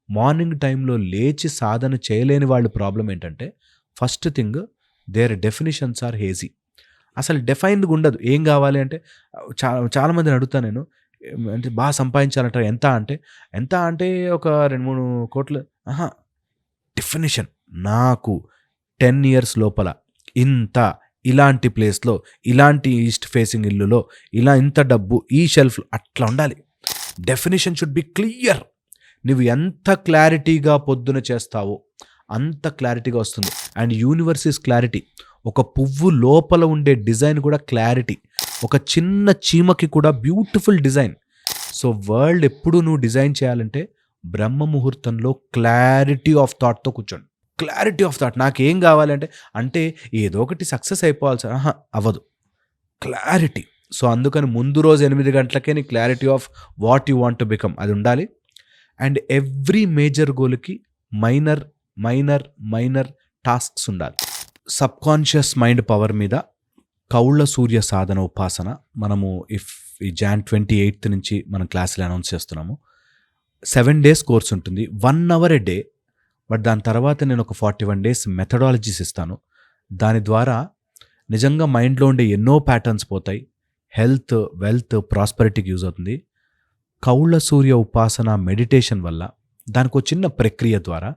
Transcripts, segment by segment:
Morning టైంలో లేచి సాధన చేయలేని వాళ్ళ ప్రాబ్లం ఏంటంటే, first thing their definitions are hazy. అసలు డిఫైన్డ్గా ఉండదు. ఏం కావాలి అంటే చాలామందిని అడుగుతాను నేను, అంటే బాగా సంపాదించాలంటారు. ఎంత అంటే ఒక 2-3 కోట్లు. డెఫినిషన్ నాకు 10 years లోపల ఇంత, ఇలాంటి ప్లేస్లో, ఇలాంటి ఈస్ట్ ఫేసింగ్ ఇల్లులో, ఇలా ఇంత డబ్బు, ఈ షెల్ఫ్, అట్లా ఉండాలి. Definition should be clear. నువ్వు ఎంత క్లారిటీగా పొద్దున చేస్తావో అంత క్లారిటీగా వస్తుంది. And universe is clarity. ఒక పువ్వు లోపల ఉండే డిజైన్ కూడా క్లారిటీ. ఒక చిన్న చీమకి కూడా బ్యూటిఫుల్ డిజైన్. సో వరల్డ్ ఎప్పుడు నువ్వు డిజైన్ చేయాలంటే బ్రహ్మ ముహూర్తంలో క్లారిటీ ఆఫ్ థాట్తో కూర్చోండి. Clarity of thought. నాకేం కావాలంటే అంటే ఏదో ఒకటి సక్సెస్ అయిపోవాలి సార్, అవ్వదు. క్లారిటీ. సో అందుకని ముందు రోజు 8 గంటలకే నీ clarity of what you want to become అది ఉండాలి. అండ్ ఎవ్రీ మేజర్ గోల్కి మైనర్ టాస్క్స్ ఉండాలి. సబ్కాన్షియస్ మైండ్ పవర్ మీద కౌళ్ళ సూర్య సాధన ఉపాసన మనము ఈ Jan 28th నుంచి మనం క్లాసులు అనౌన్స్ చేస్తున్నాము. 7 days కోర్స్ ఉంటుంది, 1 hour a day. బట్ దాని తర్వాత నేను ఒక 41 days మెథడాలజీస్ ఇస్తాను. దాని ద్వారా నిజంగా మైండ్లో ఉండే ఎన్నో ప్యాటర్న్స్ పోతాయి. హెల్త్, వెల్త్, ప్రాస్పరిటీకి యూజ్ అవుతుంది. కౌళ్ళ సూర్య ఉపాసన మెడిటేషన్ వల్ల, దానికి ఒక చిన్న ప్రక్రియ ద్వారా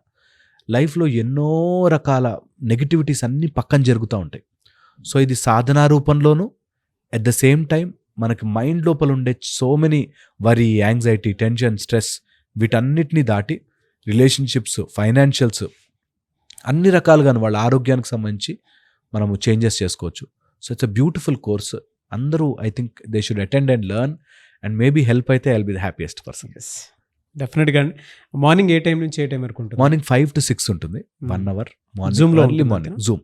లైఫ్లో ఎన్నో రకాల నెగిటివిటీస్ అన్నీ పక్కన జరుగుతూ ఉంటాయి. సో ఇది సాధనా రూపంలోనూ, అట్ ద సేమ్ టైం మనకి మైండ్ లోపల ఉండే so many worry, anxiety, tension, stress, వీటన్నిటిని దాటి రిలేషన్షిప్స్, ఫైనాన్షియల్స్, అన్ని రకాలుగా వాళ్ళ ఆరోగ్యానికి సంబంధించి మనము చేంజెస్ చేసుకోవచ్చు. So it's a beautiful course. అందరూ I think they should attend and learn and maybe help అయితే I will be the happiest person. డెఫినెట్గా. మార్నింగ్ ఏ టైం నుంచి ఏ టైం వరకు ఉంటుంది? మార్నింగ్ 5 to 6 ఉంటుంది, 1 hour. Zoom లో ఎర్లీ మార్నింగ్ జూమ్.